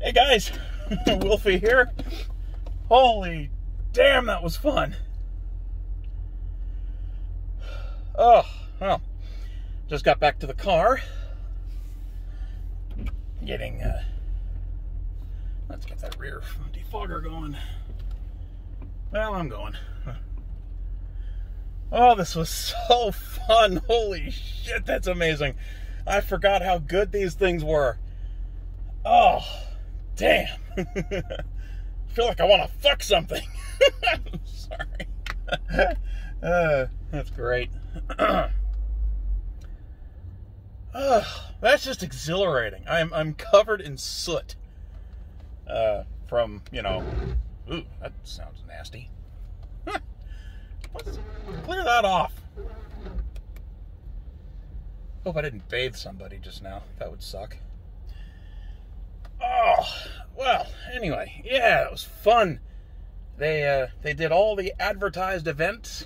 Hey guys, Wolfie here. Holy damn, that was fun. Oh, well, just got back to the car. Getting, let's get that rear defogger going. Well, I'm going. Oh, this was so fun. Holy shit, that's amazing. I forgot how good these things were. Oh, damn. I feel like I want to fuck something. I'm sorry. That's great. That's just exhilarating. I'm covered in soot. From, you know... Ooh, that sounds nasty. Let's clear that off. Hope I didn't bathe somebody just now. That would suck. Oh, well, anyway, yeah, it was fun. They did all the advertised events,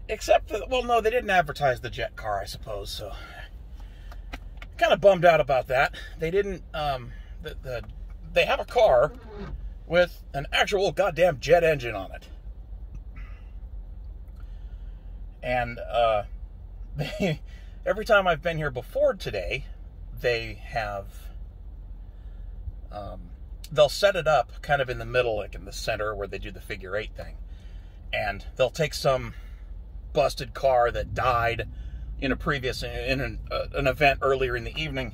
except that, well, no, they didn't advertise the jet car, I suppose, so kind of bummed out about that. They didn't, they have a car with an actual goddamn jet engine on it. And, every time I've been here before today, they have, they'll set it up kind of in the middle, like in the center where they do the figure 8 thing. And they'll take some busted car that died in a previous, in an event earlier in the evening.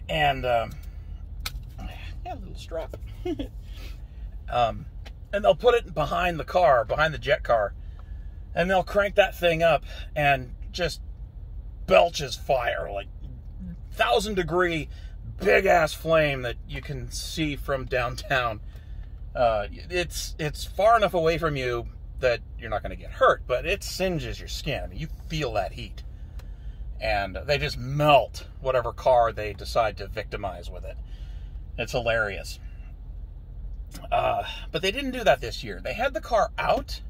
And, yeah, a little strap. And they'll put it behind the car, behind the jet car. And they'll crank that thing up and just belches fire, like 1,000-degree big-ass flame that you can see from downtown. It's far enough away from you that you're not going to get hurt, but it singes your skin. I mean, you feel that heat. And they just melt whatever car they decide to victimize with it. It's hilarious. But they didn't do that this year. They had the car out.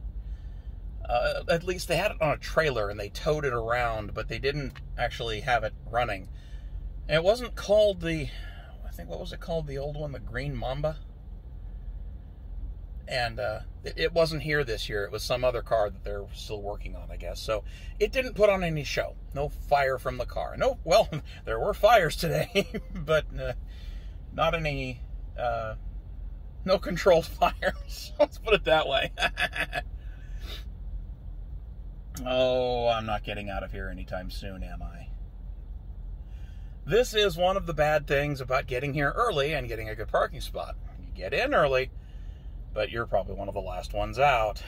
At least they had it on a trailer and they towed it around, but they didn't actually have it running. And it wasn't called the, I think, what was it called? The old one, the Green Mamba? And it wasn't here this year. It was some other car that they're still working on, I guess. So it didn't put on any show. No fire from the car. No, well, there were fires today, but not any, no controlled fires. Let's put it that way. Oh, I'm not getting out of here anytime soon, am I? This is one of the bad things about getting here early and getting a good parking spot. You get in early, but you're probably one of the last ones out.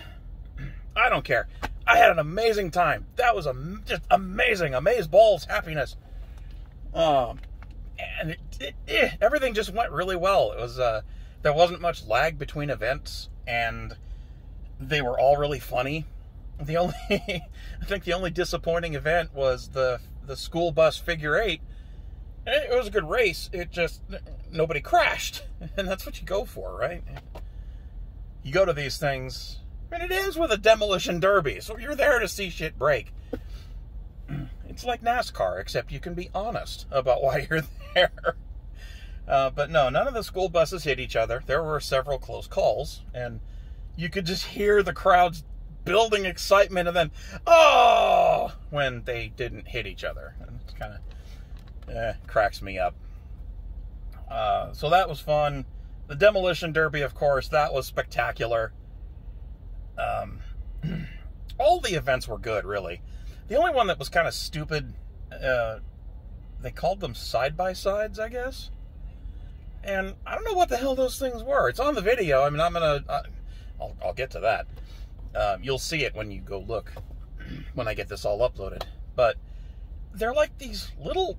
I don't care. I had an amazing time. That was just amazing. Amazeballs happiness. And everything just went really well. It was there wasn't much lag between events, and they were all really funny. I think the only disappointing event was the school bus figure 8. It was a good race. It just, nobody crashed. And that's what you go for, right? You go to these things, and it ends with a demolition derby. So you're there to see shit break. It's like NASCAR, except you can be honest about why you're there. But no, none of the school buses hit each other. There were several close calls, and you could just hear the crowds building excitement, and then, oh, when they didn't hit each other. And it's kind of cracks me up. So that was fun. The Demolition Derby, of course, that was spectacular. All the events were good, really. The only one that was kind of stupid, they called them side-by-sides, I guess. And I don't know what the hell those things were. It's on the video. I mean, I'll get to that. You'll see it when you go look, when I get this all uploaded. But they're like these little,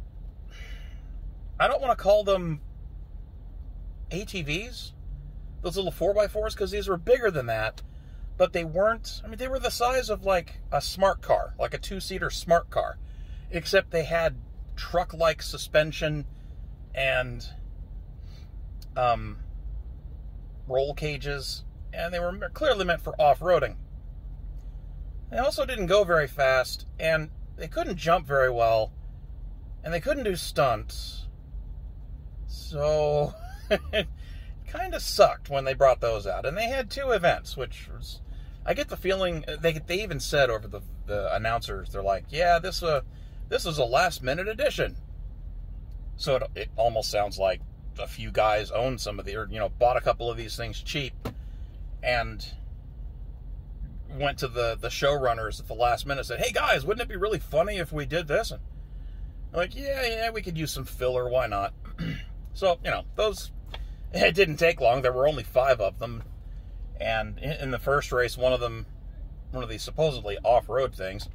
I don't want to call them ATVs, those little 4x4s, because these were bigger than that. But they weren't, I mean, they were the size of like a smart car, like a 2-seater smart car. Except they had truck-like suspension and roll cages. And they were clearly meant for off-roading. They also didn't go very fast, and they couldn't jump very well, and they couldn't do stunts. So, it kind of sucked when they brought those out. And they had 2 events, which was, I get the feeling, they even said over the announcers, they're like, yeah, this is a last-minute edition. So it almost sounds like a few guys owned some of or, bought a couple of these things cheap and went to the showrunners at the last minute and said, hey guys, wouldn't it be really funny if we did this? And they're like, yeah, we could use some filler, why not? So, those, it didn't take long. There were only 5 of them. And in the first race, one of these supposedly off-road things,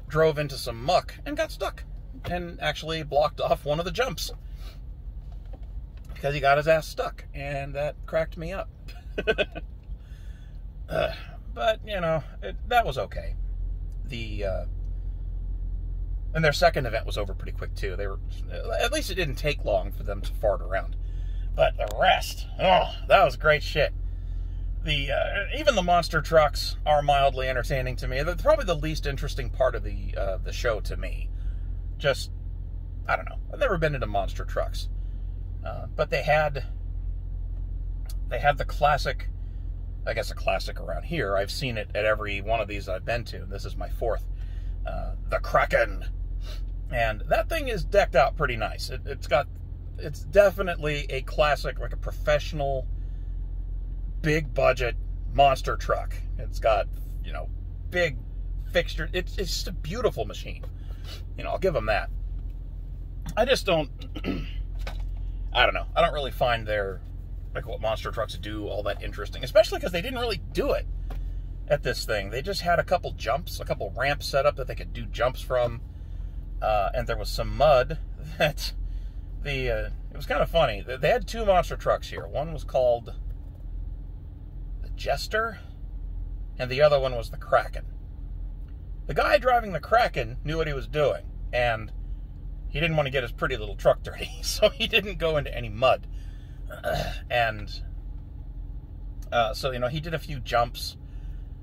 drove into some muck and got stuck and actually blocked off one of the jumps because he got his ass stuck, and that cracked me up. But, that was okay. And their second event was over pretty quick, too. At least it didn't take long for them to fart around. But the rest, that was great shit. Even the monster trucks are mildly entertaining to me. They're probably the least interesting part of the show to me. Just, I don't know. I've never been into monster trucks. But they had the classic, I guess a classic around here. I've seen it at every one of these I've been to. This is my 4th. The Kraken. And that thing is decked out pretty nice. It's definitely a classic, like a professional, big budget monster truck. It's got, big fixture. It's just a beautiful machine. I'll give them that. I just don't, I don't know. I don't really find what monster trucks do all that interesting, especially because they didn't really do it at this thing. They just had a couple ramps set up that they could do jumps from, and there was some mud that it was kind of funny. They had 2 monster trucks here. One was called the Jester, and the other one was the Kraken. The guy driving the Kraken knew what he was doing, and he didn't want to get his pretty little truck dirty, so he didn't go into any mud. So, he did a few jumps.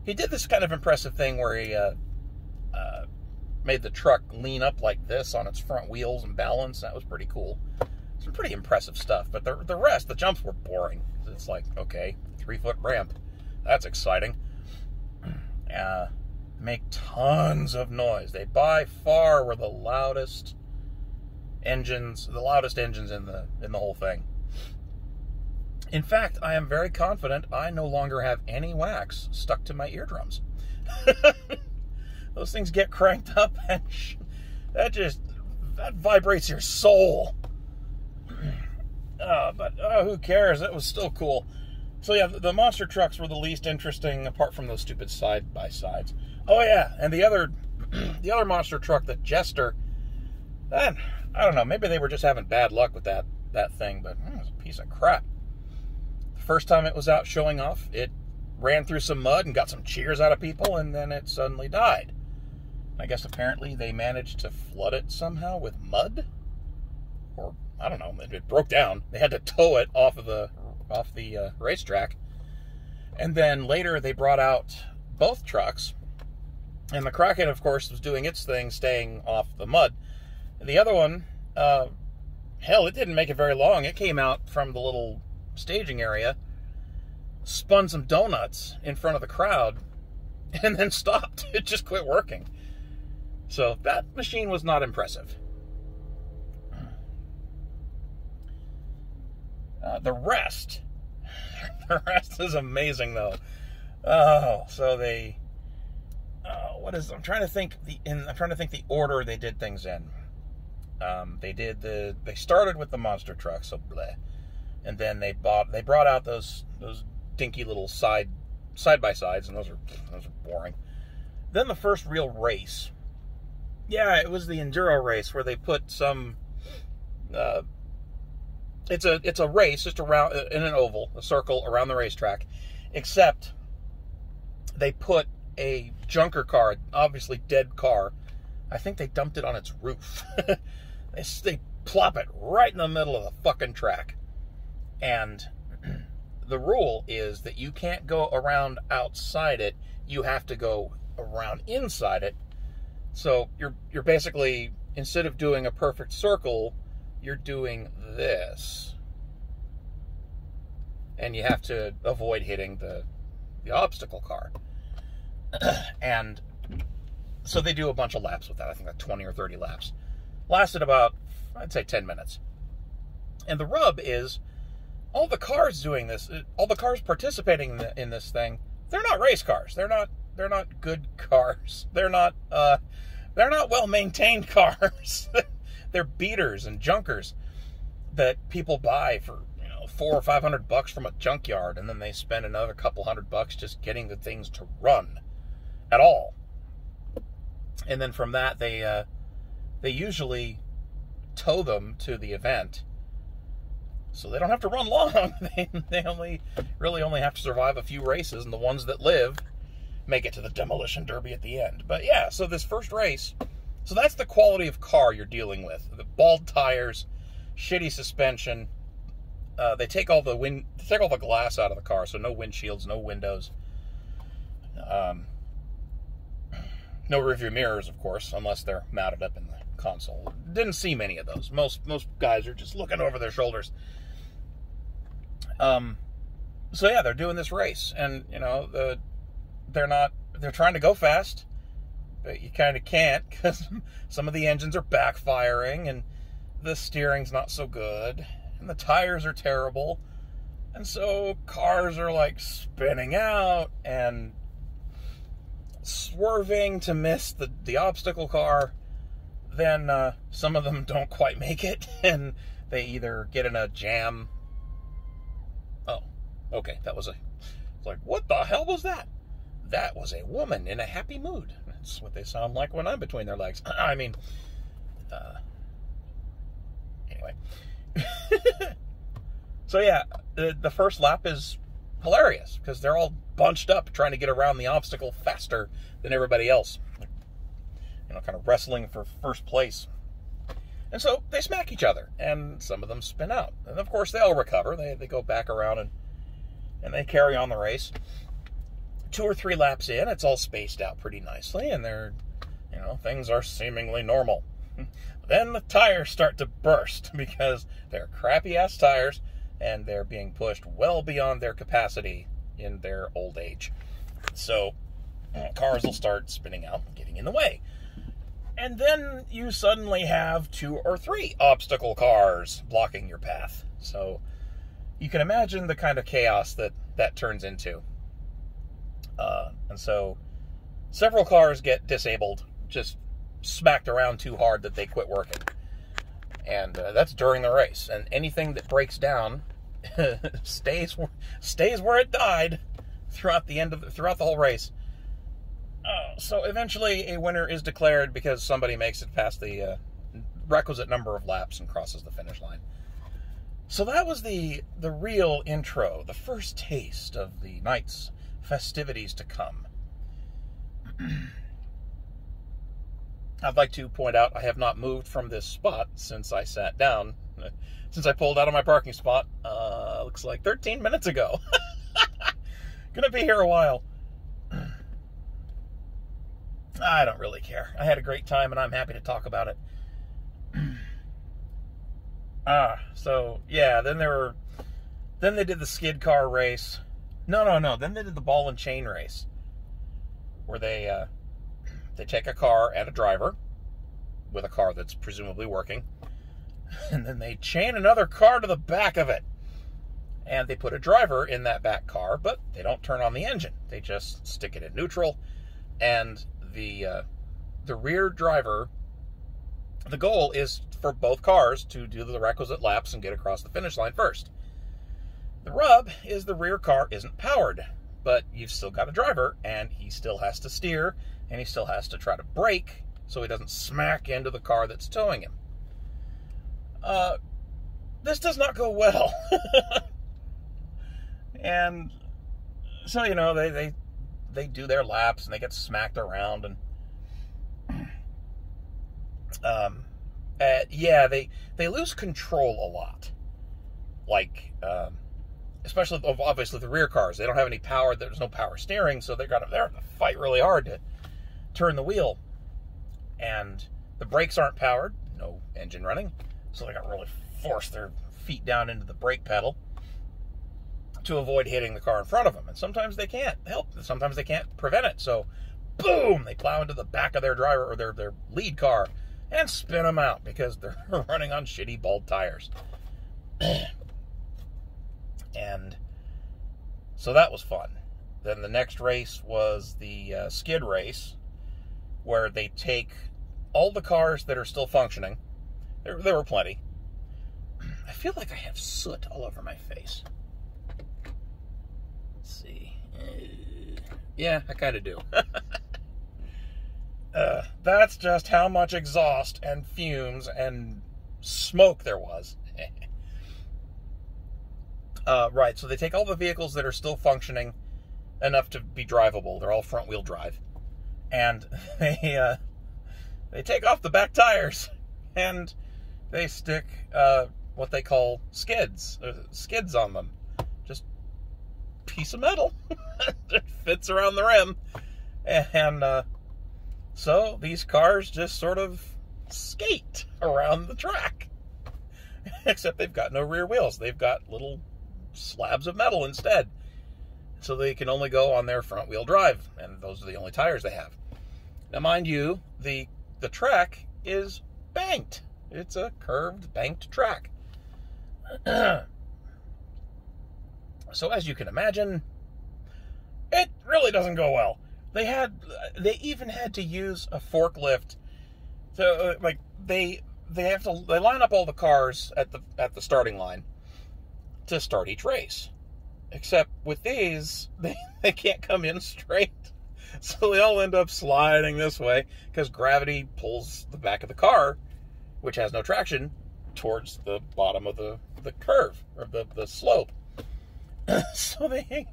He did this kind of impressive thing where he made the truck lean up like this on its front wheels and balance. That was pretty cool. Some pretty impressive stuff. But the rest, the jumps were boring. It's like, okay, 3-foot ramp. That's exciting. Make tons of noise. They by far were the loudest engines in the whole thing. In fact, I am very confident I no longer have any wax stuck to my eardrums. Those things get cranked up and that vibrates your soul. But who cares? It was still cool. So yeah, the monster trucks were the least interesting apart from those stupid side-by-sides. Oh yeah, and the other monster truck, the Jester, I don't know, maybe they were just having bad luck with that thing, but it was a piece of crap. The first time it was out showing off, it ran through some mud and got some cheers out of people, and then it suddenly died. I guess apparently they managed to flood it somehow with mud, or I don't know, it broke down. They had to tow it off the racetrack, and then later they brought out both trucks, and the Kraken, of course, was doing its thing, staying off the mud. The other one, hell, it didn't make it very long. It came out from the little staging area, spun some donuts in front of the crowd, and then stopped. It just quit working. So that machine was not impressive. The rest is amazing, though. Oh, so I'm trying to think the order they did things in. They started with the monster truck, so bleh. And then they brought out those dinky little side-by-sides, and those are boring. Then the first real race. Yeah, it was the Enduro Race, where they put some it's a race just around in an oval, a circle around the racetrack, except they put a junker car, obviously dead car. I think they dumped it on its roof. They plop it right in the middle of the fucking track. And the rule is that you can't go around outside it. You have to go around inside it. So you're basically, instead of doing a perfect circle, you're doing this. and you have to avoid hitting the obstacle car. And so they do a bunch of laps with that. I think like 20 or 30 laps. Lasted about, I'd say, 10 minutes. And the rub is, all the cars doing this, all the cars participating in this thing, they're not race cars. They're not good cars. They're not well-maintained cars. They're beaters and junkers that people buy for, $400 or $500 from a junkyard, and then they spend another couple $100 just getting the things to run at all. And then from that, they usually tow them to the event, so they don't have to run long. They really only have to survive a few races, and the ones that live make it to the Demolition Derby at the end. But yeah, so this first race, so that's the quality of car you're dealing with. The bald tires, shitty suspension. They take all the glass out of the car, so no windshields, no windows, no rearview mirrors, of course, unless they're mounted up in the console. Didn't see many of those. Most guys are just looking over their shoulders. So yeah, they're doing this race, and they're trying to go fast, but you kind of can't, because some of the engines are backfiring, and the steering's not so good, and the tires are terrible, and so cars are like spinning out and swerving to miss the obstacle car. Then some of them don't quite make it, and they either get in a jam. Oh, okay, it's like, what the hell was that? That was a woman in a happy mood. That's what they sound like when I'm between their legs. I mean, anyway. So yeah, the first lap is hilarious, because they're all bunched up trying to get around the obstacle faster than everybody else. Kind of wrestling for first place. And so they smack each other, and some of them spin out. And of course they all recover. They go back around and they carry on the race. 2 or 3 laps in, it's all spaced out pretty nicely, and things are seemingly normal. Then the tires start to burst, because they're crappy-ass tires, and they're being pushed well beyond their capacity in their old age. So cars will start spinning out, getting in the way. And then you suddenly have 2 or 3 obstacle cars blocking your path. So you can imagine the kind of chaos that turns into. And so several cars get disabled, just smacked around too hard that they quit working. And that's during the race. And anything that breaks down stays where it died throughout the whole race. So eventually a winner is declared, because somebody makes it past the requisite number of laps and crosses the finish line. So that was the real intro, the first taste of the night's festivities to come. I'd like to point out I have not moved from this spot since I sat down, since I pulled out of my parking spot, looks like 13 minutes ago. Gonna be here a while. I don't really care. I had a great time, and I'm happy to talk about it. So yeah, then they did the skid car race. No. Then they did the ball and chain race, where they take a car and a driver with a car that's presumably working, and then they chain another car to the back of it, and they put a driver in that back car, but they don't turn on the engine. They just stick it in neutral, and the rear driver, the goal is for both cars to do the requisite laps and get across the finish line first. The rub is the rear car isn't powered, but you've still got a driver, and he still has to steer, and he still has to try to brake so he doesn't smack into the car that's towing him. This does not go well. And so, they do their laps, and they get smacked around, and they lose control a lot. Like, especially, obviously, the rear cars. They don't have any power. There's no power steering, so they're having to fight really hard to turn the wheel. And the brakes aren't powered, no engine running, so they got to really force their feet down into the brake pedal to avoid hitting the car in front of them. And sometimes they can't help. Sometimes they can't prevent it. So, boom, they plow into the back of their driver or their lead car and spin them out because they're running on shitty bald tires. And so that was fun. Then the next race was the skid race, where they take all the cars that are still functioning. There were plenty. I feel like I have soot all over my face. Let's see. Yeah, I kind of do. That's just how much exhaust and fumes and smoke there was. Right, so they take all the vehicles that are still functioning enough to be drivable. They're all front-wheel drive. And they take off the back tires and they stick what they call skids on them. Just piece of metal that fits around the rim. And so these cars just sort of skate around the track. Except they've got no rear wheels. They've got little slabs of metal instead. So they can only go on their front-wheel drive, and those are the only tires they have. Now, mind you, the track is banked. It's a curved, banked track. So as you can imagine, it really doesn't go well. They even had to use a forklift to they line up all the cars at the starting line to start each race. Except with these, they can't come in straight. So they all end up sliding this way because gravity pulls the back of the car, which has no traction, towards the bottom of the curve, or the slope. So they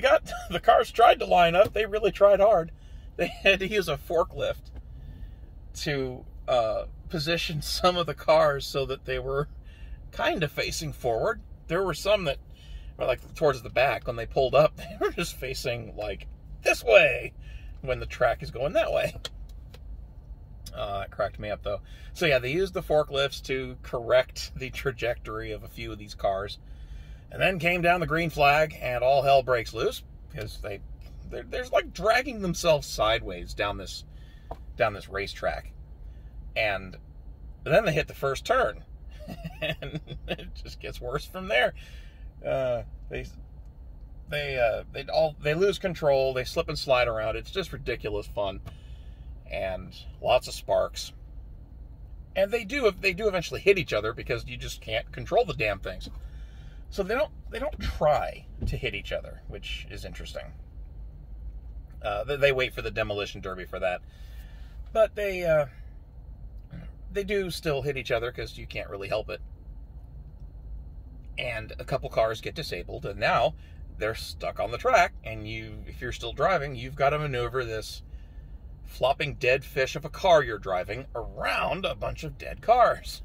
got, the cars tried to line up. They really tried hard. They had to use a forklift to position some of the cars so that they were kind of facing forward. There were some that were like towards the back. When they pulled up, they were just facing like this way when the track is going that way. That cracked me up, though. So yeah, they used the forklifts to correct the trajectory of a few of these cars, and then came down the green flag, and all hell breaks loose because they're like dragging themselves sideways down this racetrack, and then they hit the first turn, and it just gets worse from there. They lose control. They slip and slide around. It's just ridiculous fun, and lots of sparks. And they do eventually hit each other because you just can't control the damn things. So they don't try to hit each other, which is interesting. They wait for the Demolition Derby for that, but they do still hit each other because you can't really help it. And a couple cars get disabled, and now they're stuck on the track, and if you're still driving, you've got to maneuver this flopping dead fish of a car you're driving around a bunch of dead cars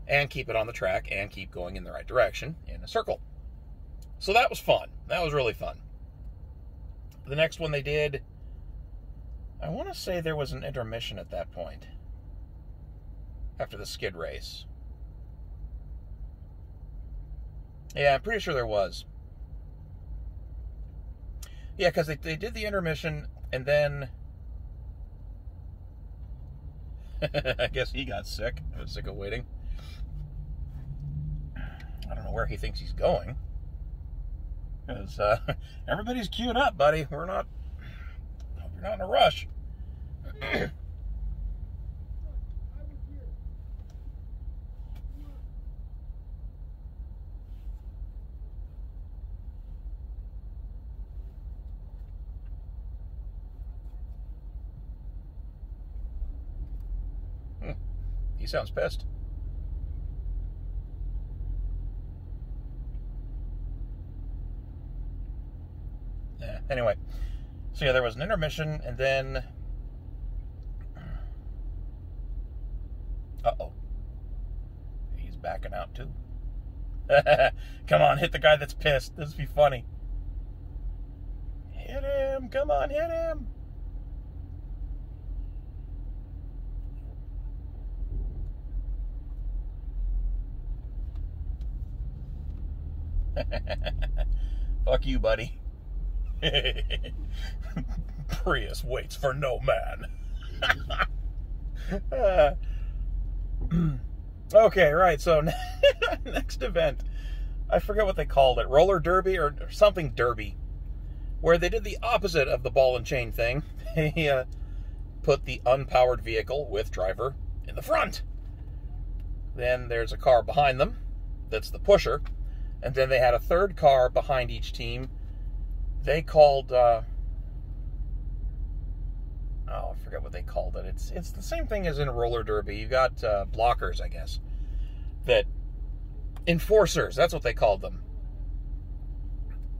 and keep it on the track and keep going in the right direction in a circle. So that was fun. That was really fun. The next one they did, I want to say there was an intermission at that point after the skid race. Yeah, I'm pretty sure there was. Yeah, because they did the intermission, and then I guess he got sick. I was sick of waiting. I don't know where he thinks he's going. Because everybody's queued up, buddy. You're not in a rush. He sounds pissed. Yeah, anyway. So yeah, there was an intermission, and then uh-oh. He's backing out too. Come on, hit the guy that's pissed. This would be funny. Hit him! Come on, hit him! Fuck you, buddy. Prius waits for no man. Okay, right, so next event. I forget what they called it. Roller Derby or something derby. Where they did the opposite of the ball and chain thing. They put the unpowered vehicle with driver in the front. Then there's a car behind them. That's the pusher. And then they had a third car behind each team. They called... I forget what they called it. It's the same thing as in roller derby. You got blockers, I guess. That enforcers, that's what they called them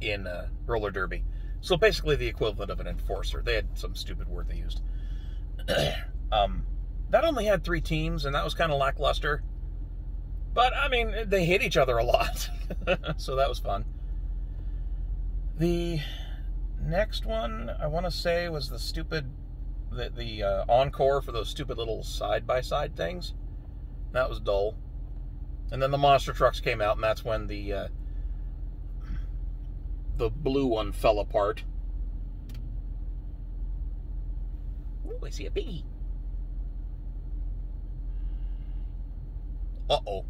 in roller derby. So basically the equivalent of an enforcer. They had some stupid word they used. That only had 3 teams, and that was kind of lackluster. But, I mean, they hit each other a lot. So that was fun. The next one, I want to say, was the stupid... The encore for those stupid little side-by-side things. That was dull. And then the monster trucks came out, and that's when the blue one fell apart. Ooh, I see a piggy. Uh-oh.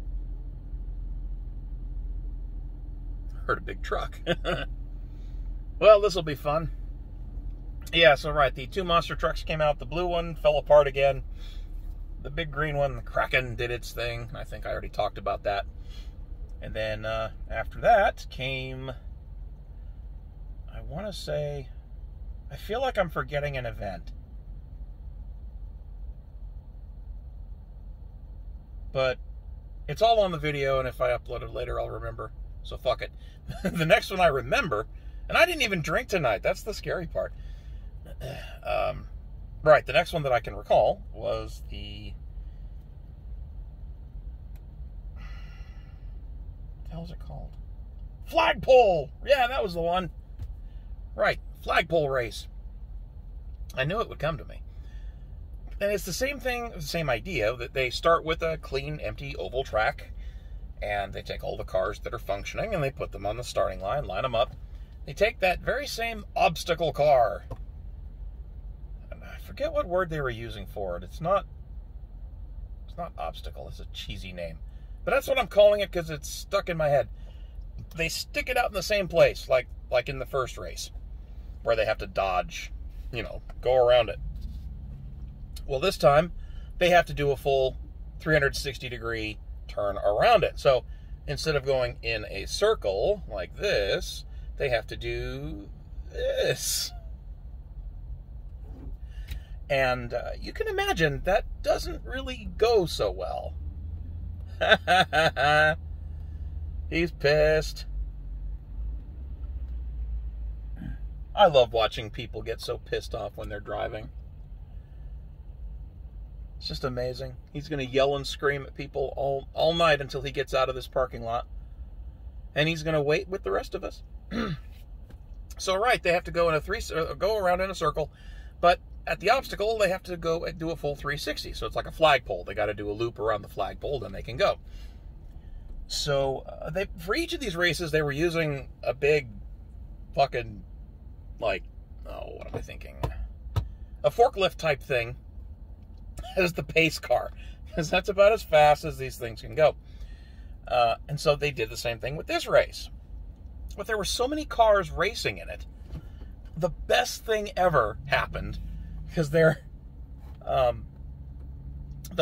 Heard a big truck. Well, this will be fun. Yeah, so right, the 2 monster trucks came out. The blue one fell apart again. The big green one, the Kraken, did its thing. I think I already talked about that. And then after that came, I want to say, I feel like I'm forgetting an event. But it's all on the video, and if I upload it later, I'll remember. So fuck it. The next one I remember, and I didn't even drink tonight. That's the scary part. Right, the next one that I can recall was the... What the hell is it called? Flagpole! Yeah, that was the one. Right, Flagpole Race. I knew it would come to me. And it's the same thing, the same idea, that they start with a clean, empty oval track, and they take all the cars that are functioning, and they put them on the starting line, line them up. They take that very same obstacle car. I forget what word they were using for it. It's not obstacle. It's a cheesy name. But that's what I'm calling it because it's stuck in my head. They stick it out in the same place, like in the first race, where they have to dodge, go around it. Well, this time, they have to do a full 360-degree turn around it. So, instead of going in a circle like this, they have to do this. And you can imagine that doesn't really go so well. He's pissed. I love watching people get so pissed off when they're driving. It's just amazing. He's going to yell and scream at people all night until he gets out of this parking lot. And he's going to wait with the rest of us. So, right, they have to go go around in a circle. But at the obstacle, they have to go and do a full 360. So it's like a flagpole. They got to do a loop around the flagpole, then they can go. So for each of these races, they were using a big fucking, what am I thinking? A forklift type thing as the pace car. Because that's about as fast as these things can go. And so they did the same thing with this race. But there were so many cars racing in it. The best thing ever happened because the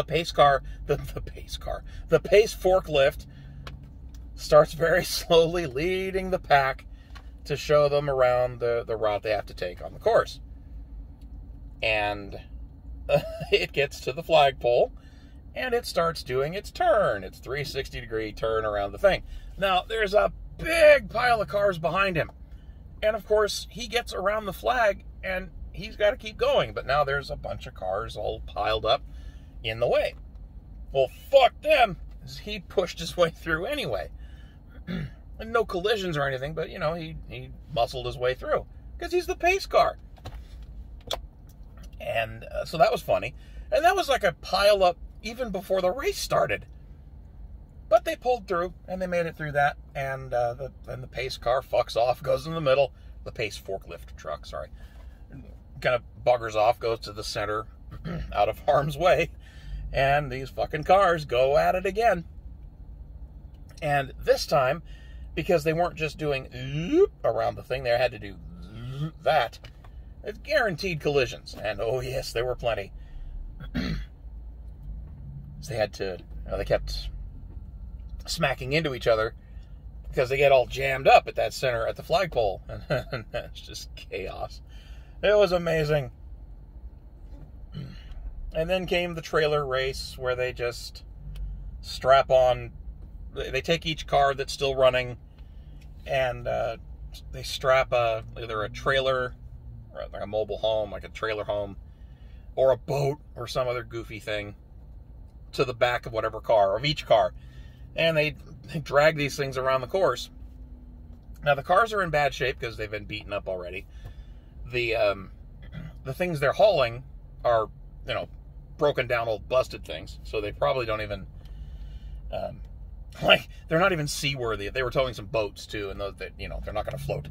pace forklift starts very slowly leading the pack to show them around the route they have to take on the course. And it gets to the flagpole and it starts doing its turn. Its 360-degree turn around the thing. Now, there's a big pile of cars behind him. And, of course, he gets around the flag, and he's got to keep going. But now there's a bunch of cars all piled up in the way. Well, fuck them. He pushed his way through anyway. And no collisions or anything, but, he muscled his way through. Because he's the pace car. And so that was funny. And that was like a pile up even before the race started. But they pulled through, and they made it through that, and then the pace car fucks off, goes in the middle. The pace forklift truck, sorry. Kind of buggers off, goes to the center, out of harm's way, and these fucking cars go at it again. And this time, because they weren't just doing around the thing, they had to do that. It's guaranteed collisions, and oh yes, there were plenty. So they had to, they kept smacking into each other because they get all jammed up at that center at the flagpole, and it's just chaos. It was amazing. And then came the trailer race where they just strap on, they take each car that's still running, and they strap either a trailer, or like a mobile home, like a trailer home, or a boat, or some other goofy thing to the back of whatever car, of each car. And they drag these things around the course. Now, the cars are in bad shape because they've been beaten up already. The things they're hauling are, broken down old busted things. So they probably don't even, they're not even seaworthy. They were towing some boats, too, and those, they're not going to float.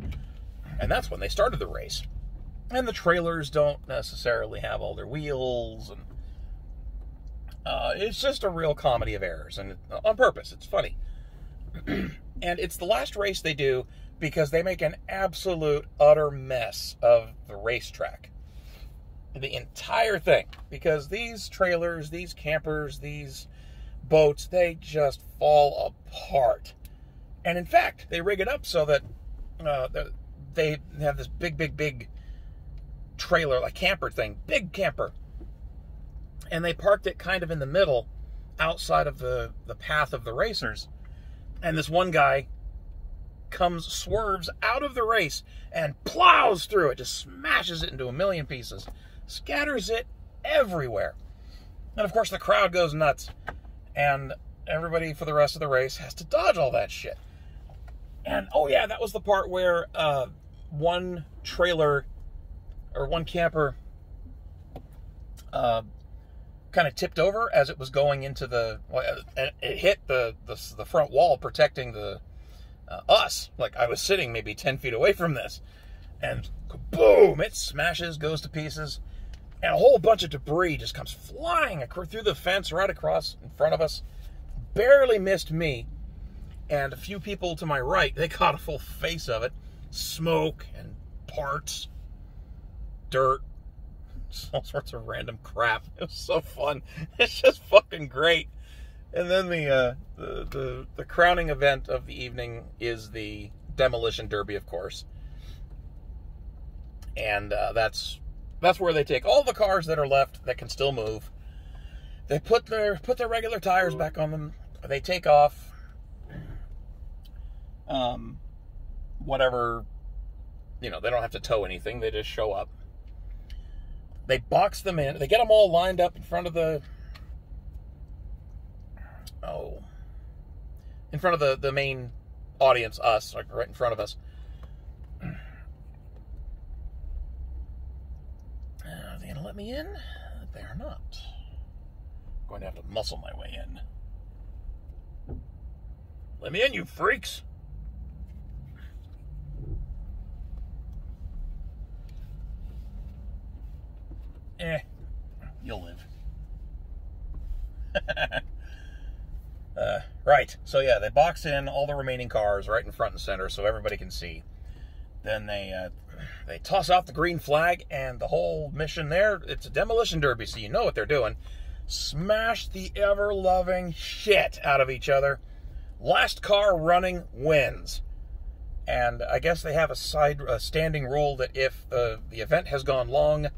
And that's when they started the race. And the trailers don't necessarily have all their wheels, and it's just a real comedy of errors, and on purpose. It's funny. And it's the last race they do because they make an absolute, utter mess of the racetrack. The entire thing. Because these trailers, these campers, these boats, they just fall apart. And in fact, they rig it up so that they have this big trailer, like camper thing, big camper. And they parked it kind of in the middle, outside of the path of the racers. And this one guy swerves out of the race and plows through it, just smashes it into a million pieces, scatters it everywhere. And of course the crowd goes nuts, and everybody for the rest of the race has to dodge all that shit. And oh yeah, that was the part where one trailer or one camper kind of tipped over as it was going into it hit the front wall protecting us. Like, I was sitting maybe 10 feet away from this, and boom, it smashes, goes to pieces, and a whole bunch of debris just comes flying through the fence right across in front of us. Barely missed me, and a few people to my right, they caught a full face of it. Smoke and parts, dirt, all sorts of random crap. It was so fun. It's just fucking great. And then the crowning event of the evening is the Demolition Derby, of course. And that's where they take all the cars that are left that can still move. They put their regular tires back on them. They take off whatever, they don't have to tow anything. They just show up. They box them in. They get them all lined up in front of the main audience, us, like right in front of us. Are they going to let me in? They are not. I'm going to have to muscle my way in. Let me in, you freaks! You'll live. Right, so yeah, they box in all the remaining cars right in front and center so everybody can see. Then they toss out the green flag, and the whole mission there, it's a demolition derby, so you know what they're doing. Smash the ever-loving shit out of each other. Last car running wins. And I guess they have a standing rule that if the event has gone long,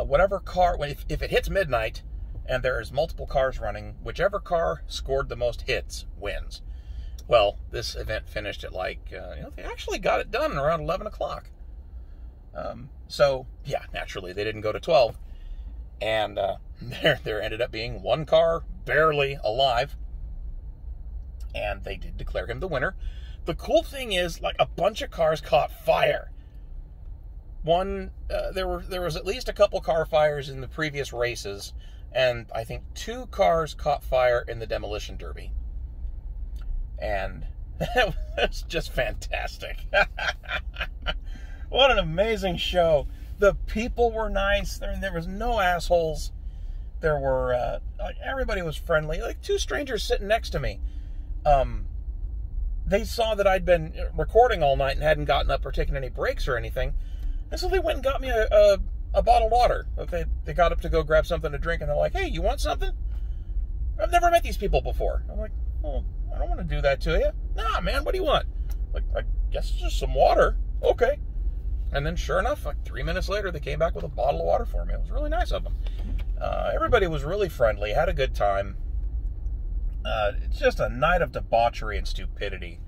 whatever car, if it hits midnight and there's multiple cars running, whichever car scored the most hits wins. Well, this event finished at they actually got it done around 11 o'clock. So, yeah, naturally, they didn't go to 12. And there ended up being one car barely alive. And they did declare him the winner. The cool thing is, a bunch of cars caught fire. There was at least a couple car fires in the previous races, and I think 2 cars caught fire in the Demolition Derby. And it was just fantastic. What an amazing show. The people were nice. There was no assholes. There were, everybody was friendly. Like 2 strangers sitting next to me. They saw that I'd been recording all night and hadn't gotten up or taken any breaks or anything. And so they went and got me a bottle of water. They got up to go grab something to drink, and they're like, hey, you want something? I've never met these people before. I'm like, well, I don't want to do that to you. Nah, man, what do you want? Like, I guess just some water. Okay. And then sure enough, like 3 minutes later, they came back with a bottle of water for me. It was really nice of them. Everybody was really friendly, had a good time. It's just a night of debauchery and stupidity.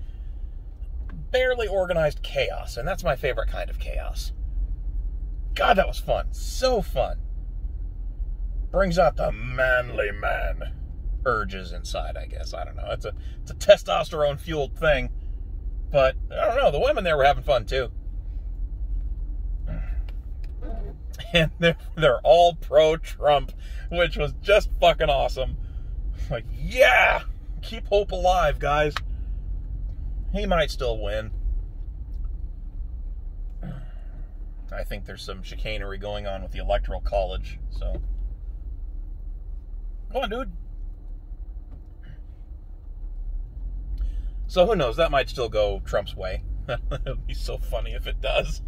Barely organized chaos, and that's my favorite kind of chaos. God, that was fun. So fun. Brings out the manly man urges inside, I guess. I don't know. It's a testosterone-fueled thing. But, I don't know, the women there were having fun, too. And they're all pro-Trump, which was just fucking awesome. Like, yeah! Keep hope alive, guys. He might still win. I think there's some chicanery going on with the Electoral College, so... Come on, dude. So who knows? That might still go Trump's way. It would be so funny if it does.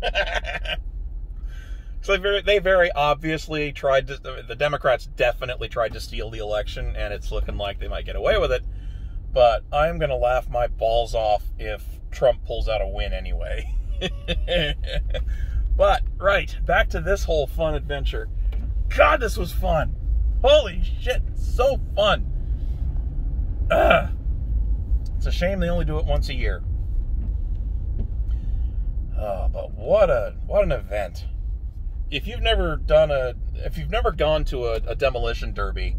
So they very obviously tried to... The Democrats definitely tried to steal the election, and it's looking like they might get away with it. But I'm going to laugh my balls off if Trump pulls out a win anyway. But, right, back to this whole fun adventure. God, this was fun. Holy shit, so fun. It's a shame they only do it once a year. Oh, but what an event. If you've never gone to a demolition derby,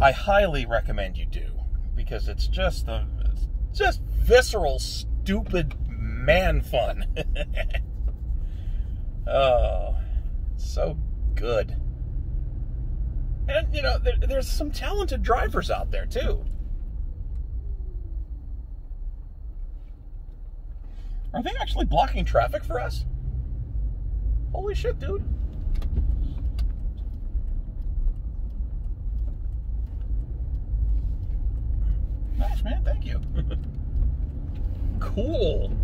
I highly recommend you do, because it's just visceral, stupid man fun. Oh, so good. And, you know, there's some talented drivers out there, too. Are they actually blocking traffic for us? Holy shit, dude. Nice, man. Thank you. Cool.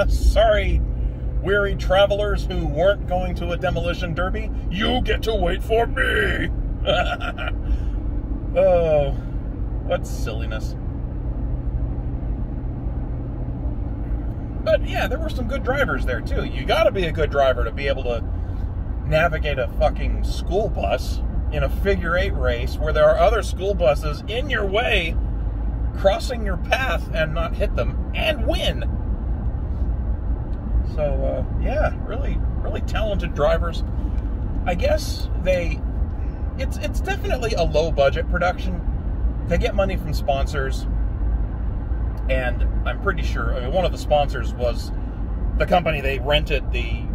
Sorry, weary travelers who weren't going to a demolition derby. You get to wait for me. Oh, what silliness. But yeah, there were some good drivers there too. You gotta be a good driver to be able to navigate a fucking school bus in a figure-8 race where there are other school buses in your way, crossing your path and not hit them, and win. So, yeah, really, really talented drivers. I guess it's definitely a low-budget production. They get money from sponsors, and I'm pretty sure, I mean, one of the sponsors was the company they rented the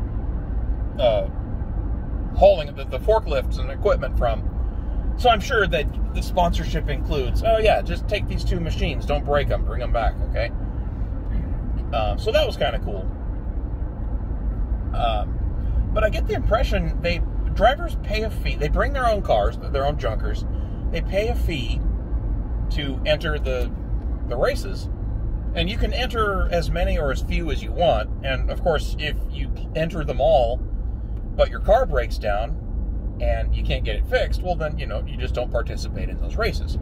hauling, the forklifts and equipment from. So I'm sure that the sponsorship includes, oh yeah, just take these 2 machines, don't break them, bring them back, okay? So that was kind of cool. But I get the impression drivers pay a fee. They bring their own cars, their own junkers. They pay a fee to enter the races. And you can enter as many or as few as you want. And, of course, if you enter them all, but your car breaks down and you can't get it fixed, well, then, you know, you just don't participate in those races.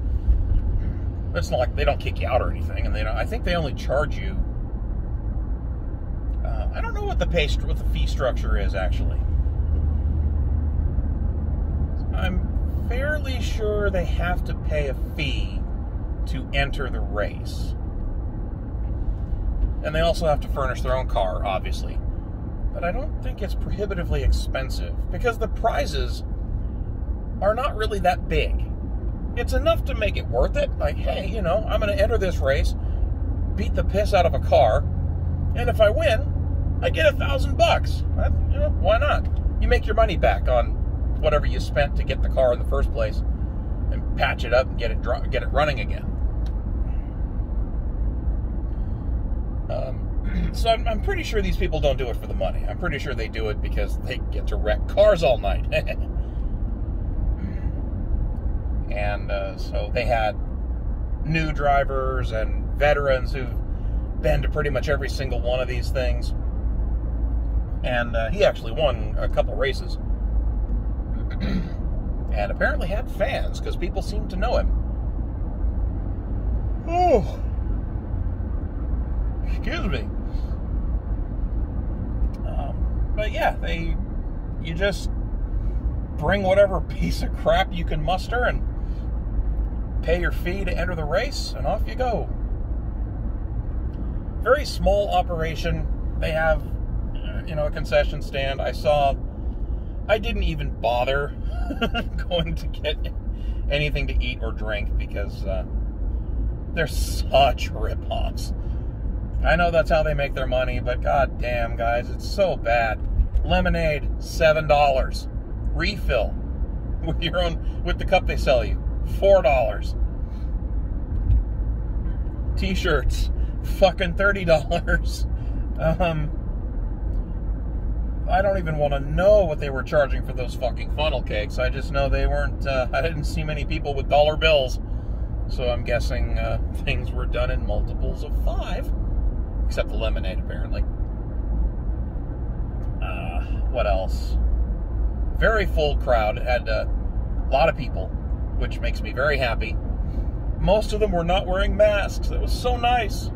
It's not like they don't kick you out or anything. And I think they only charge you... I don't know what the fee structure is, actually. I'm fairly sure they have to pay a fee to enter the race. And they also have to furnish their own car, obviously. But I don't think it's prohibitively expensive, because the prizes are not really that big. It's enough to make it worth it. Like, hey, you know, I'm going to enter this race, beat the piss out of a car, and if I win, I get $1,000. You know, why not? You make your money back on whatever you spent to get the car in the first place. and patch it up and get it running again. So I'm pretty sure these people don't do it for the money. I'm pretty sure they do it because they get to wreck cars all night. And so they had new drivers and veterans who've been to pretty much every single one of these things. And he actually won a couple races. And apparently had fans, because people seemed to know him. Oh. Excuse me. But yeah, you just bring whatever piece of crap you can muster and pay your fee to enter the race, and off you go. Very small operation. They have, a concession stand. I didn't even bother going to get anything to eat or drink because they're such rip-offs. I know that's how they make their money, but god damn, guys, it's so bad. Lemonade, $7. Refill with the cup they sell you, $4. T-shirts, fucking $30. I don't even want to know what they were charging for those fucking funnel cakes. I just know they weren't, I didn't see many people with dollar bills. So I'm guessing things were done in multiples of 5. Except the lemonade, apparently. What else? Very full crowd. It had a lot of people, which makes me very happy. Most of them were not wearing masks. It was so nice.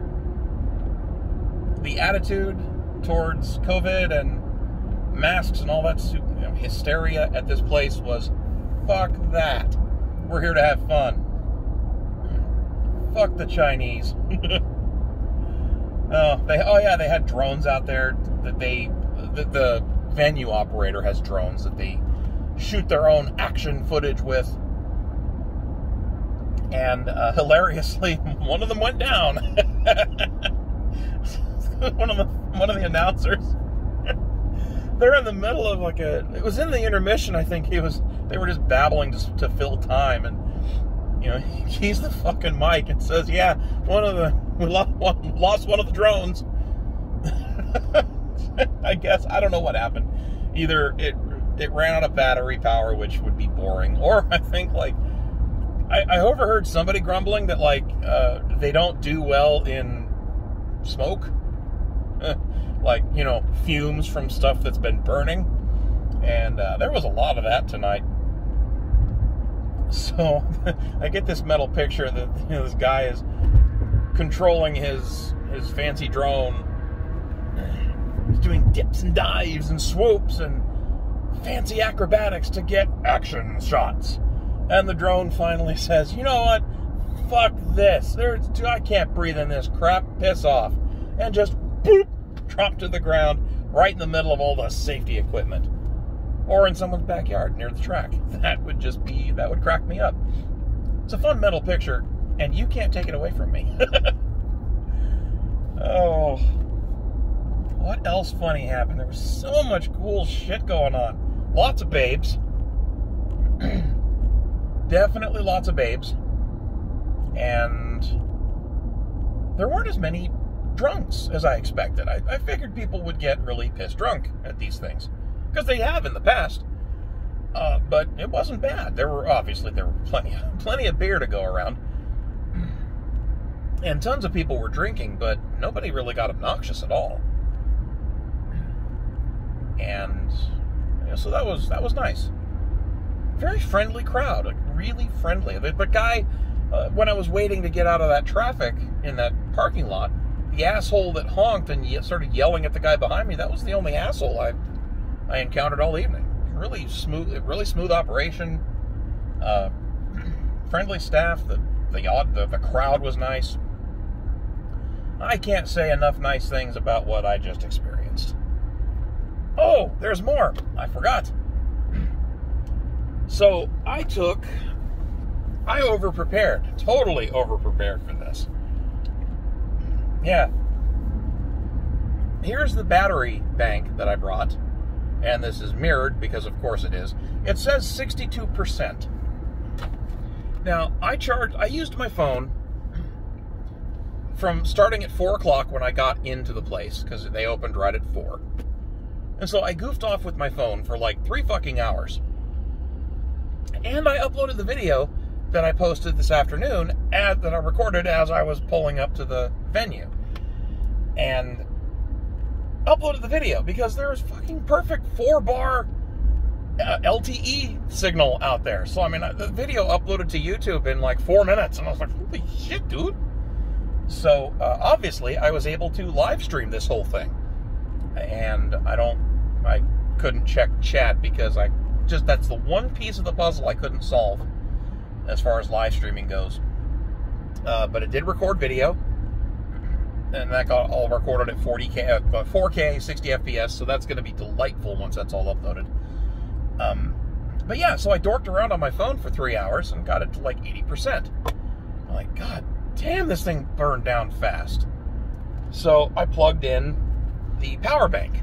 The attitude towards COVID and masks and all that hysteria at this place was, fuck that. We're here to have fun. Fuck the Chinese. They had drones out there that the venue operator has drones that they shoot their own action footage with. And hilariously, one of them went down. one of the announcers. They're in the middle of it was in the intermission, I think they were just babbling to fill time, and he keys the fucking mic and says, yeah, we lost one of the drones. I guess, I don't know what happened. Either it ran out of battery power, which would be boring, or I think I overheard somebody grumbling that they don't do well in smoke. Fumes from stuff that's been burning. And there was a lot of that tonight. So I get this mental picture that this guy is controlling his fancy drone. He's doing dips and dives and swoops and fancy acrobatics to get action shots. And the drone finally says, you know what? Fuck this. I can't breathe in this crap. Piss off. And just boop, drop to the ground right in the middle of all the safety equipment. Or in someone's backyard near the track. That would crack me up. It's a fun mental picture, and you can't take it away from me. Oh. What else funny happened? There was so much cool shit going on. Lots of babes. Definitely lots of babes. And there weren't as many drunks as I expected. I figured people would get really pissed drunk at these things. Because they have in the past. But it wasn't bad. There were plenty of beer to go around. And tons of people were drinking, but nobody really got obnoxious at all. And so that was nice. Very friendly crowd, really friendly. The guy, when I was waiting to get out of that traffic in that parking lot, the asshole that honked and started yelling at the guy behind me, that was the only asshole I encountered all evening. Really smooth operation. Friendly staff. The crowd was nice. I can't say enough nice things about what I just experienced. Oh, there's more. I forgot. So I over-prepared. Totally over-prepared for this. Yeah. Here's the battery bank that I brought. And this is mirrored, because of course it is. It says 62%. Now, I used my phone from starting at 4 o'clock when I got into the place, because they opened right at 4. And so I goofed off with my phone for like 3 fucking hours. And I uploaded the video that I posted this afternoon that I recorded as I was pulling up to the venue. And uploaded the video because there was fucking perfect 4-bar LTE signal out there. So, I mean, the video uploaded to YouTube in like 4 minutes, and I was like, holy shit, dude. So, obviously, I was able to live stream this whole thing. And I couldn't check chat because that's the one piece of the puzzle I couldn't solve as far as live streaming goes. But it did record video, and that got all recorded at 4K, 60 FPS, so that's going to be delightful once that's all uploaded. But yeah, so I dorked around on my phone for 3 hours and got it to like 80%. I'm like, God damn, this thing burned down fast. So I plugged in the power bank,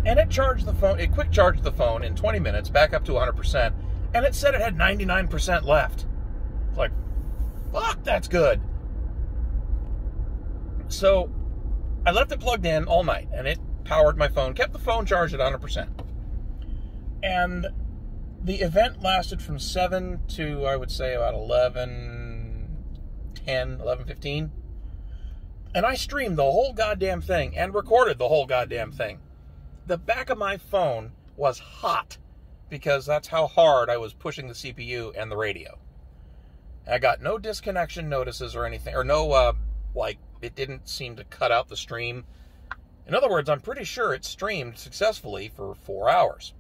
and it charged the phone. It quick charged the phone in 20 minutes back up to 100%, and it said it had 99% left. It's like, fuck, that's good. So I left it plugged in all night, and it powered my phone, kept the phone charged at 100%. And the event lasted from 7 to, I would say, about 11:15. And I streamed the whole goddamn thing and recorded the whole goddamn thing. The back of my phone was hot because that's how hard I was pushing the CPU and the radio. I got no disconnection notices or anything, or no, it didn't seem to cut out the stream. In other words, I'm pretty sure it streamed successfully for 4 hours.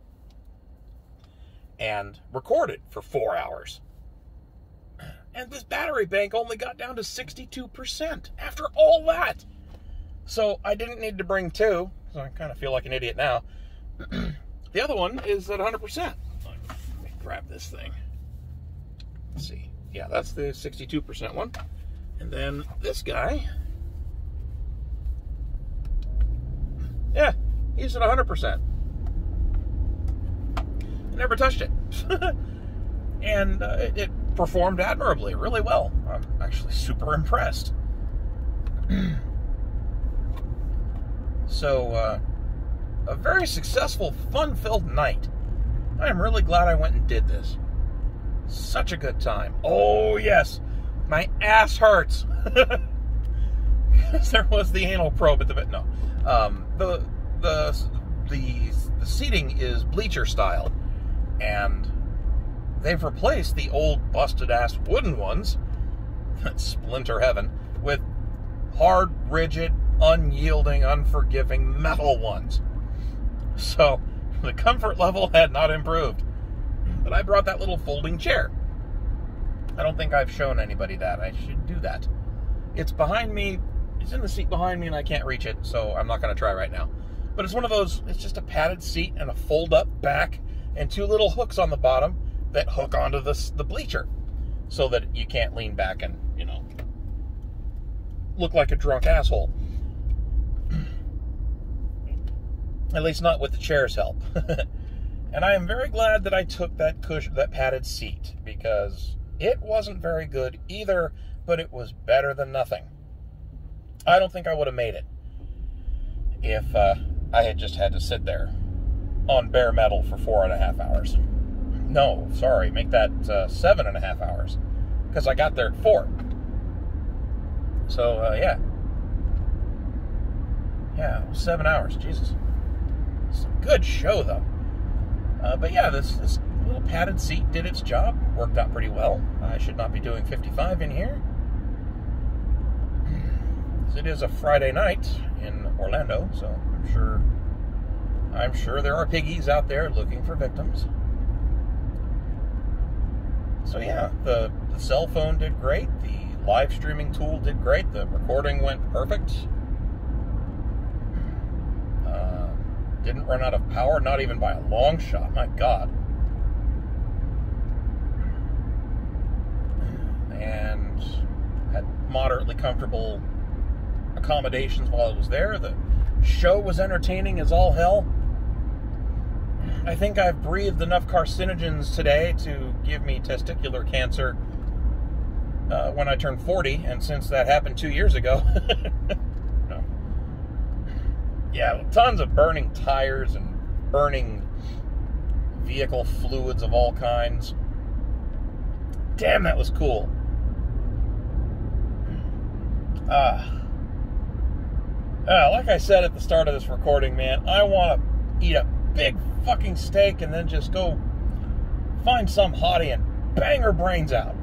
And recorded for 4 hours. And this battery bank only got down to 62% after all that. So I didn't need to bring 2, so I kind of feel like an idiot now. The other one is at 100%. Let me grab this thing. Let's see. Yeah, that's the 62% one. And then this guy, yeah, he's at 100%. Never touched it. And it performed admirably, really well. I'm actually super impressed. So, a very successful, fun-filled night. I'm really glad I went and did this. Such a good time. Oh, yes. My ass hurts. There was the anal probe at the bit. No. The seating is bleacher style. And they've replaced the old busted-ass wooden ones, splinter heaven, with hard, rigid, unyielding, unforgiving metal ones. So, the comfort level had not improved. But I brought that little folding chair. I don't think I've shown anybody that. I should do that. It's behind me. It's in the seat behind me, and I can't reach it, so I'm not going to try right now. But it's one of those, it's just a padded seat and a fold-up back, and 2 little hooks on the bottom that hook onto the bleacher so that you can't lean back and, look like a drunk asshole. At least not with the chair's help. And I am very glad that I took that padded seat, because it wasn't very good either, but it was better than nothing. I don't think I would have made it if I had just had to sit there on bare metal for 4.5 hours. No, sorry, make that 7.5 hours, because I got there at 4. So, yeah. Yeah, 7 hours, Jesus. It's a good show, though. But yeah, this little padded seat did its job, worked out pretty well. I should not be doing 55 in here. It is a Friday night in Orlando, so I'm sure there are piggies out there looking for victims. So yeah, the cell phone did great. The live streaming tool did great. The recording went perfect. Didn't run out of power, not even by a long shot. My God. And had moderately comfortable accommodations while I was there. The show was entertaining as all hell. I think I've breathed enough carcinogens today to give me testicular cancer when I turn 40, and since that happened 2 years ago, no. Yeah, tons of burning tires and burning vehicle fluids of all kinds. Damn, that was cool. Like I said at the start of this recording, man, I want to eat a big fucking steak and then just go find some hottie and bang her brains out.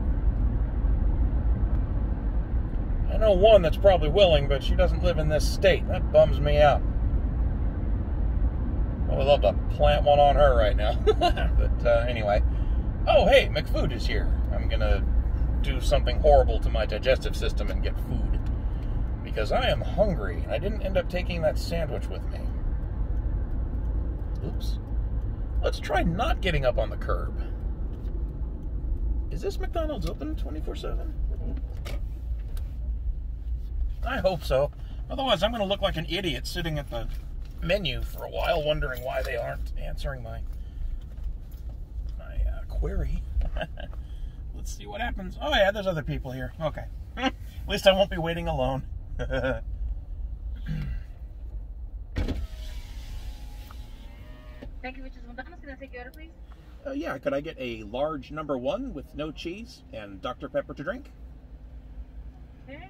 I know one that's probably willing, but she doesn't live in this state. That bums me out. I would love to plant one on her right now. But anyway. Oh, hey, McFood is here. I'm going to do something horrible to my digestive system and get food. Because I am hungry. I didn't end up taking that sandwich with me. Oops. Let's try not getting up on the curb. Is this McDonald's open 24/7? I hope so. Otherwise, I'm going to look like an idiot sitting at the menu for a while, wondering why they aren't answering my query. Let's see what happens. Oh, yeah, there's other people here. Okay. At least I won't be waiting alone. Thank you, Mrs. McDonald's. Can I take your order, please? Yeah, could I get a large number 1 with no cheese and Dr. Pepper to drink? Okay.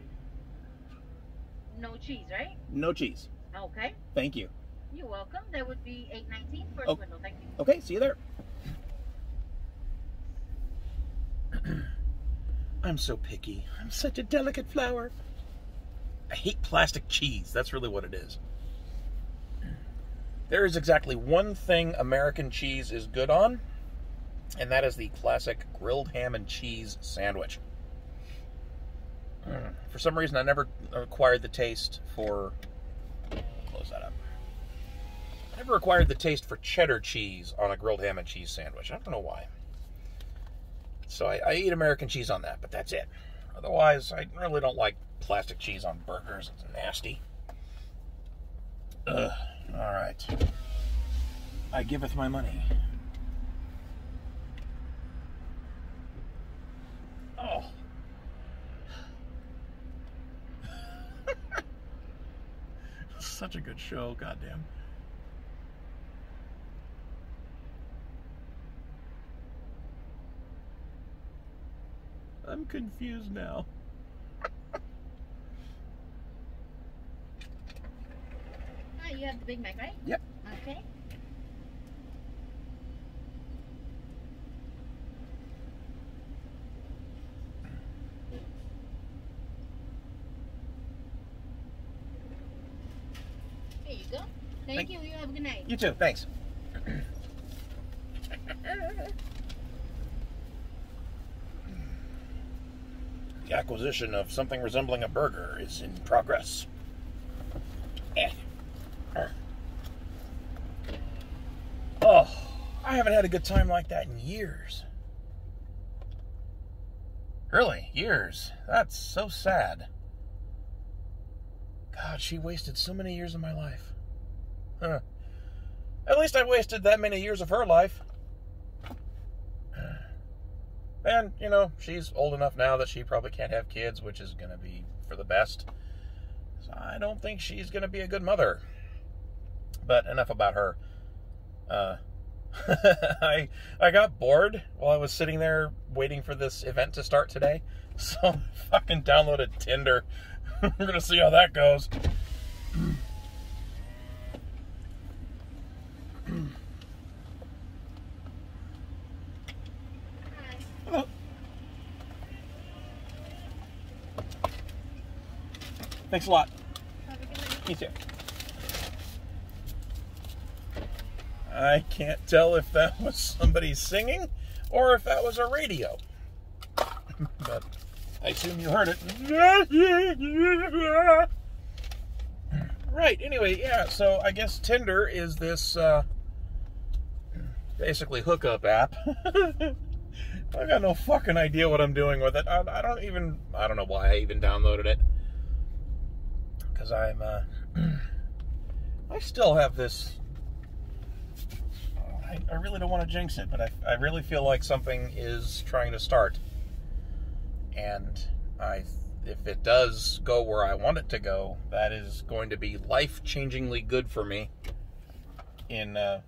No cheese, right? No cheese. Okay. Thank you. You're welcome. That would be $8.19 first window. Thank you. Okay, see you there. I'm so picky. I'm such a delicate flower. I hate plastic cheese. That's really what it is. There is exactly one thing American cheese is good on, and that is the classic grilled ham and cheese sandwich. For some reason, I never acquired the taste for... Close that up. I never acquired the taste for cheddar cheese on a grilled ham and cheese sandwich. I don't know why. So I eat American cheese on that, but that's it. Otherwise, I really don't like plastic cheese on burgers. It's nasty. Ugh. All right. I giveth my money. Oh. Such a good show, goddamn. I'm confused now. Hi, you have the Big Mac, right? Yep. Okay. Here you go. Thank you. You have a good night. You too. Thanks. The acquisition of something resembling a burger is in progress. Oh, I haven't had a good time like that in years. Really, years. That's so sad. God, she wasted so many years of my life. Huh. At least I wasted that many years of her life. And, you know, she's old enough now that she probably can't have kids, which is going to be for the best. So I don't think she's going to be a good mother. But enough about her. I got bored while I was sitting there waiting for this event to start today. So I fucking downloaded Tinder. We're going to see how that goes. Hello. Thanks a lot. Have a good night. You too. I can't tell if that was somebody singing or if that was a radio. But I assume you heard it. Right, anyway, yeah, so I guess Tinder is this basically hookup app. I got no fucking idea what I'm doing with it. I don't know why I even downloaded it. Because I still have this, I really don't want to jinx it, but I really feel like something is trying to start. And if it does go where I want it to go, that is going to be life-changingly good for me in a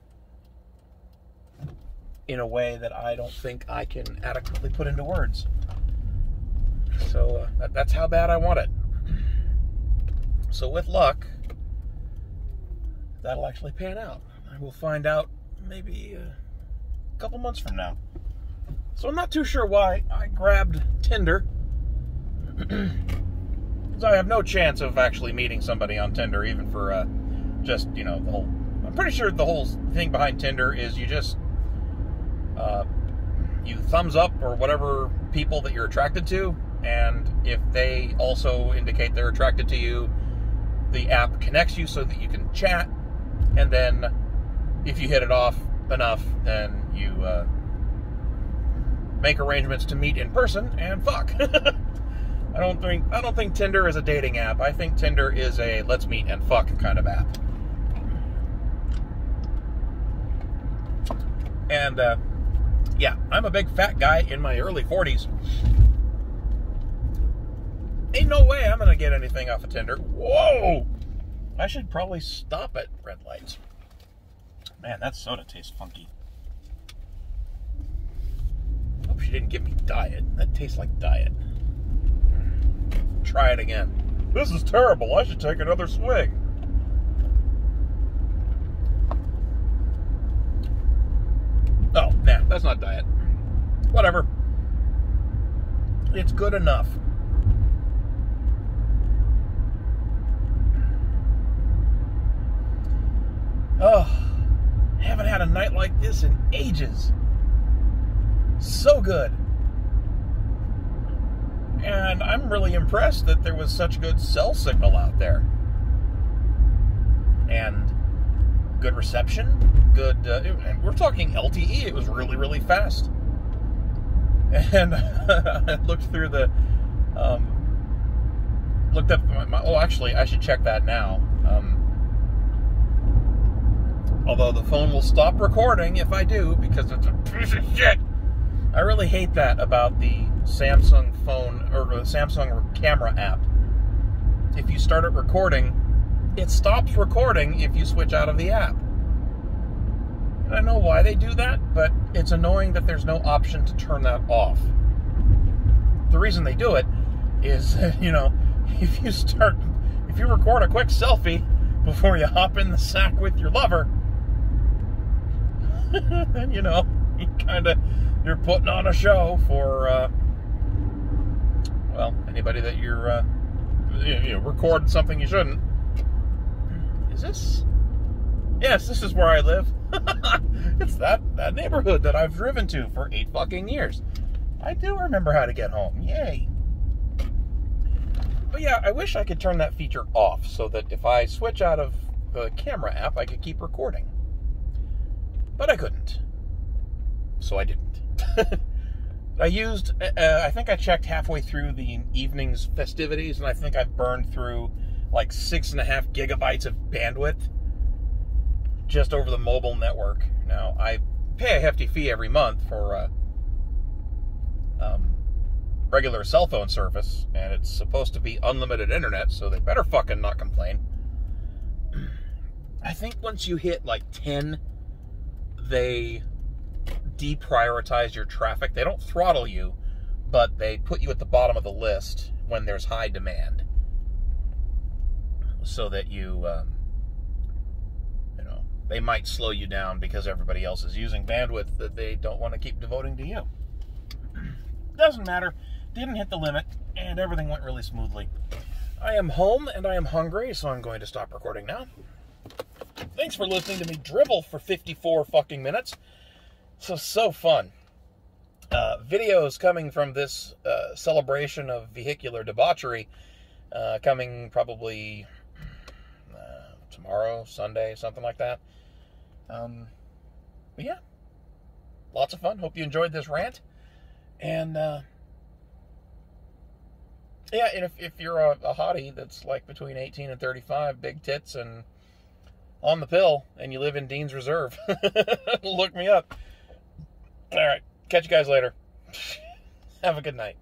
way that I don't think I can adequately put into words. So that's how bad I want it. So with luck, that'll actually pan out. I will find out maybe a couple months from now. So I'm not too sure why I grabbed Tinder. Because I have no chance of actually meeting somebody on Tinder, even for just, the whole... I'm pretty sure the whole thing behind Tinder is you just... you thumbs up or whatever people that you're attracted to, and if they also indicate they're attracted to you, the app connects you so that you can chat, and then if you hit it off enough, then you make arrangements to meet in person and fuck. I don't think Tinder is a dating app. I think Tinder is a let's meet and fuck kind of app. And yeah, I'm a big fat guy in my early 40s. Ain't no way I'm gonna get anything off of Tinder. Whoa! I should probably stop at red lights. Man, that soda tastes funky. Hope she didn't give me diet. That tastes like diet. Try it again. This is terrible. I should take another swig. Oh, nah, that's not diet. Whatever. It's good enough. Oh, haven't had a night like this in ages. So good. And I'm really impressed that there was such good cell signal out there. And good reception. Good, and we're talking LTE. It was really, really fast. And I looked through the, looked up oh, actually, I should check that now. Although the phone will stop recording if I do, because it's a piece of shit. I really hate that about the Samsung phone, or the Samsung camera app. If you start it recording, it stops recording if you switch out of the app. I don't know why they do that, but it's annoying that there's no option to turn that off. The reason they do it is, if you record a quick selfie before you hop in the sack with your lover, then, you're putting on a show for, anybody that you're, recording something you shouldn't. Is this? Yes, this is where I live. It's that neighborhood that I've driven to for 8 fucking years. I do remember how to get home. Yay. But yeah, I wish I could turn that feature off so that if I switch out of the camera app, I could keep recording. But I couldn't. So I didn't. I think I checked halfway through the evening's festivities, and I think I've burned through like 6.5 gigabytes of bandwidth just over the mobile network. Now, I pay a hefty fee every month for regular cell phone service, and it's supposed to be unlimited internet, so they better fucking not complain. I think once you hit like 10, they deprioritize your traffic. They don't throttle you, but they put you at the bottom of the list when there's high demand, so that you they might slow you down because everybody else is using bandwidth that they don't want to keep devoting to you. Doesn't matter. Didn't hit the limit, and everything went really smoothly. I am home, and I am hungry, so I'm going to stop recording now. Thanks for listening to me dribble for 54 fucking minutes. So fun. Videos coming from this celebration of vehicular debauchery coming probably tomorrow, Sunday, something like that. But yeah, lots of fun. Hope you enjoyed this rant. And yeah, and if you're a hottie that's like between 18 and 35, big tits, and on the pill and you live in Dean's Reserve, look me up. All right. Catch you guys later. Have a good night.